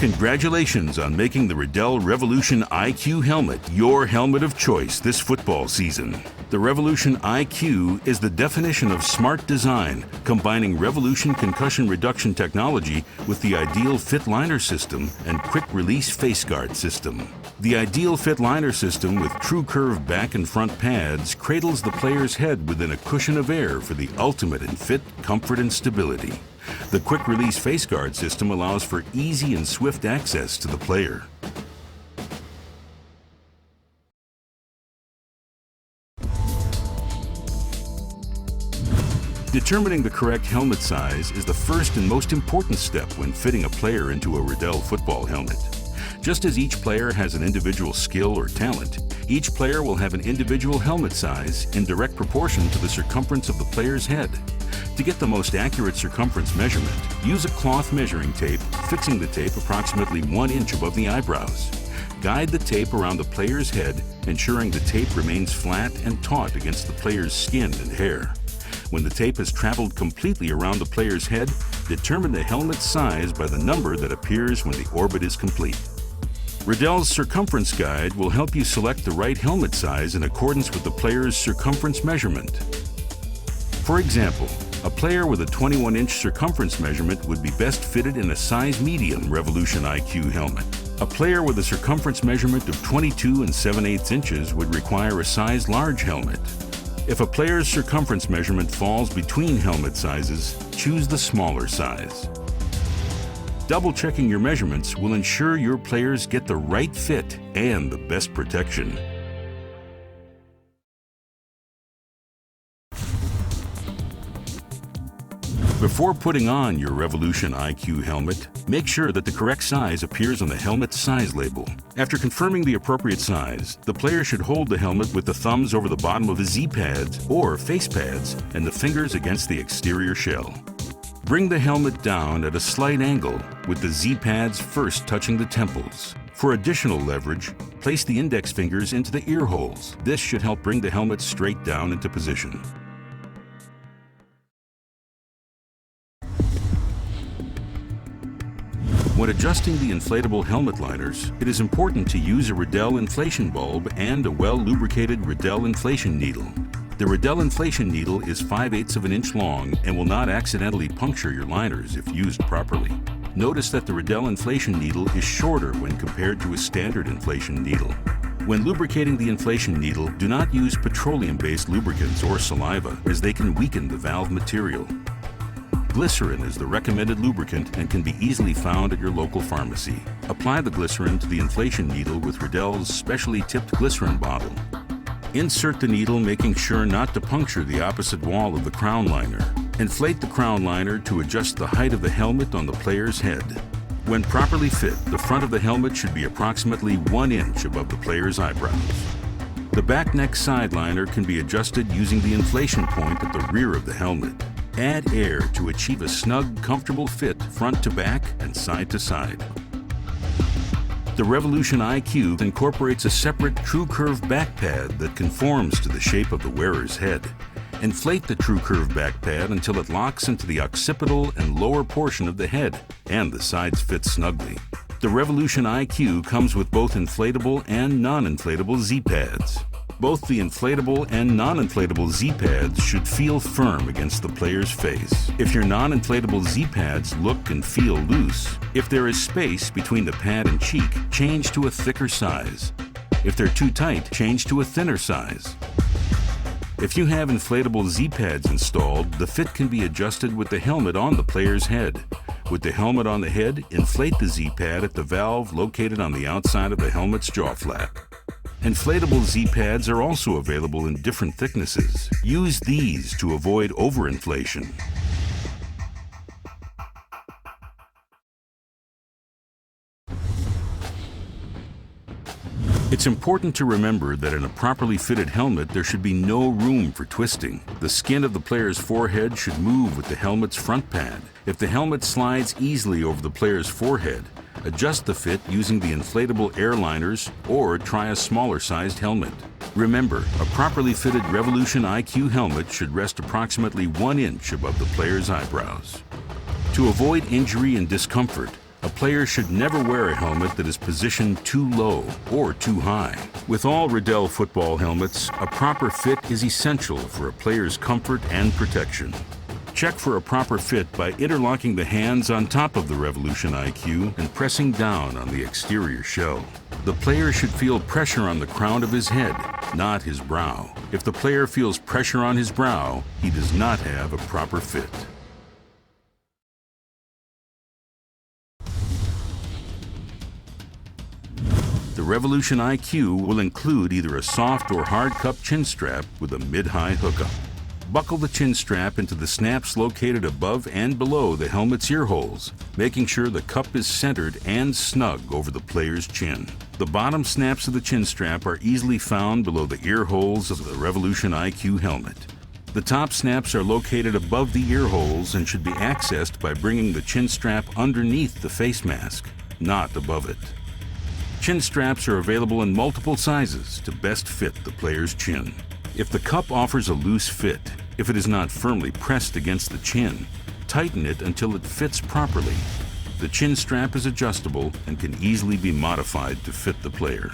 Congratulations on making the Riddell Revolution IQ helmet your helmet of choice this football season. The Revolution IQ is the definition of smart design, combining Revolution concussion reduction technology with the Ideal Fit Liner system and Quick Release Face Guard system. The Ideal Fit Liner system with true curve back and front pads cradles the player's head within a cushion of air for the ultimate in fit, comfort, and stability. The Quick Release Face Guard system allows for easy and swift access to the player. Determining the correct helmet size is the first and most important step when fitting a player into a Riddell football helmet. Just as each player has an individual skill or talent, each player will have an individual helmet size in direct proportion to the circumference of the player's head. To get the most accurate circumference measurement, use a cloth measuring tape, fixing the tape approximately 1 inch above the eyebrows. Guide the tape around the player's head, ensuring the tape remains flat and taut against the player's skin and hair. When the tape has traveled completely around the player's head, determine the helmet size by the number that appears when the orbit is complete. Riddell's Circumference Guide will help you select the right helmet size in accordance with the player's circumference measurement. For example, a player with a 21-inch circumference measurement would be best fitted in a size medium Revolution IQ helmet. A player with a circumference measurement of 22 7/8 inches would require a size large helmet. If a player's circumference measurement falls between helmet sizes, choose the smaller size. Double-checking your measurements will ensure your players get the right fit and the best protection. Before putting on your Revolution IQ helmet, make sure that the correct size appears on the helmet's size label. After confirming the appropriate size, the player should hold the helmet with the thumbs over the bottom of the Z-pads or face pads and the fingers against the exterior shell. Bring the helmet down at a slight angle with the Z-pads first touching the temples. For additional leverage, place the index fingers into the ear holes. This should help bring the helmet straight down into position. When adjusting the inflatable helmet liners, it is important to use a Riddell inflation bulb and a well-lubricated Riddell inflation needle. The Riddell inflation needle is 5/8 of an inch long and will not accidentally puncture your liners if used properly. Notice that the Riddell inflation needle is shorter when compared to a standard inflation needle. When lubricating the inflation needle, do not use petroleum-based lubricants or saliva, as they can weaken the valve material. Glycerin is the recommended lubricant and can be easily found at your local pharmacy. Apply the glycerin to the inflation needle with Riddell's specially tipped glycerin bottle. Insert the needle, making sure not to puncture the opposite wall of the crown liner. Inflate the crown liner to adjust the height of the helmet on the player's head. When properly fit, the front of the helmet should be approximately 1 inch above the player's eyebrows. The back neck side liner can be adjusted using the inflation point at the rear of the helmet. Add air to achieve a snug, comfortable fit front to back and side to side. The Revolution IQ incorporates a separate true curve back pad that conforms to the shape of the wearer's head. Inflate the true curve back pad until it locks into the occipital and lower portion of the head, and the sides fit snugly. The Revolution IQ comes with both inflatable and non-inflatable Z-pads. Both the inflatable and non-inflatable Z-pads should feel firm against the player's face. If your non-inflatable Z-pads look and feel loose, if there is space between the pad and cheek, change to a thicker size. If they're too tight, change to a thinner size. If you have inflatable Z-pads installed, the fit can be adjusted with the helmet on the player's head. With the helmet on the head, inflate the Z-pad at the valve located on the outside of the helmet's jaw flap. Inflatable Z-pads are also available in different thicknesses. Use these to avoid overinflation. It's important to remember that in a properly fitted helmet, there should be no room for twisting. The skin of the player's forehead should move with the helmet's front pad. If the helmet slides easily over the player's forehead, adjust the fit using the inflatable air liners or try a smaller sized helmet. Remember, a properly fitted Revolution IQ helmet should rest approximately 1 inch above the player's eyebrows. To avoid injury and discomfort, A player should never wear a helmet that is positioned too low or too high. With all Riddell football helmets, a proper fit is essential for a player's comfort and protection. Check for a proper fit by interlocking the hands on top of the Revolution IQ and pressing down on the exterior shell. The player should feel pressure on the crown of his head, not his brow. If the player feels pressure on his brow, he does not have a proper fit. The Revolution IQ will include either a soft or hard cup chin strap with a mid-high hookup. Buckle the chin strap into the snaps located above and below the helmet's ear holes, making sure the cup is centered and snug over the player's chin. The bottom snaps of the chin strap are easily found below the ear holes of the Revolution IQ helmet. The top snaps are located above the ear holes and should be accessed by bringing the chin strap underneath the face mask, not above it. Chin straps are available in multiple sizes to best fit the player's chin. If the cup offers a loose fit, if it is not firmly pressed against the chin, tighten it until it fits properly. The chin strap is adjustable and can easily be modified to fit the player.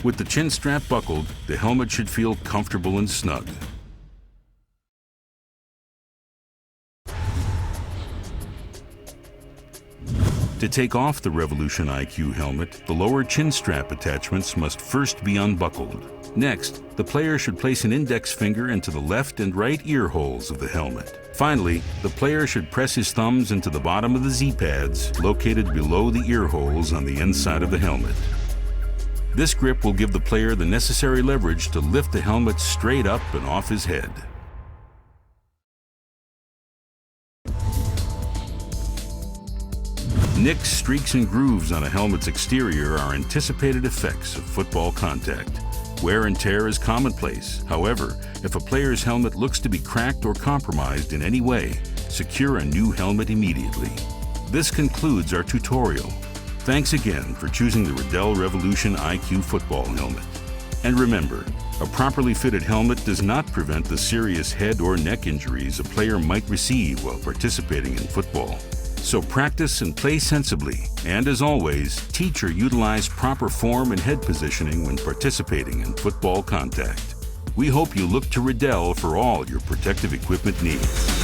With the chin strap buckled, the helmet should feel comfortable and snug. To take off the Revolution IQ helmet, the lower chin strap attachments must first be unbuckled. Next, the player should place an index finger into the left and right ear holes of the helmet. Finally, the player should press his thumbs into the bottom of the Z-pads located below the ear holes on the inside of the helmet. This grip will give the player the necessary leverage to lift the helmet straight up and off his head. Nicks, streaks, and grooves on a helmet's exterior are anticipated effects of football contact. Wear and tear is commonplace. However, if a player's helmet looks to be cracked or compromised in any way, secure a new helmet immediately. This concludes our tutorial. Thanks again for choosing the Riddell Revolution IQ football helmet. And remember, a properly fitted helmet does not prevent the serious head or neck injuries a player might receive while participating in football. So practice and play sensibly, and as always, teach or utilize proper form and head positioning when participating in football contact. We hope you look to Riddell for all your protective equipment needs.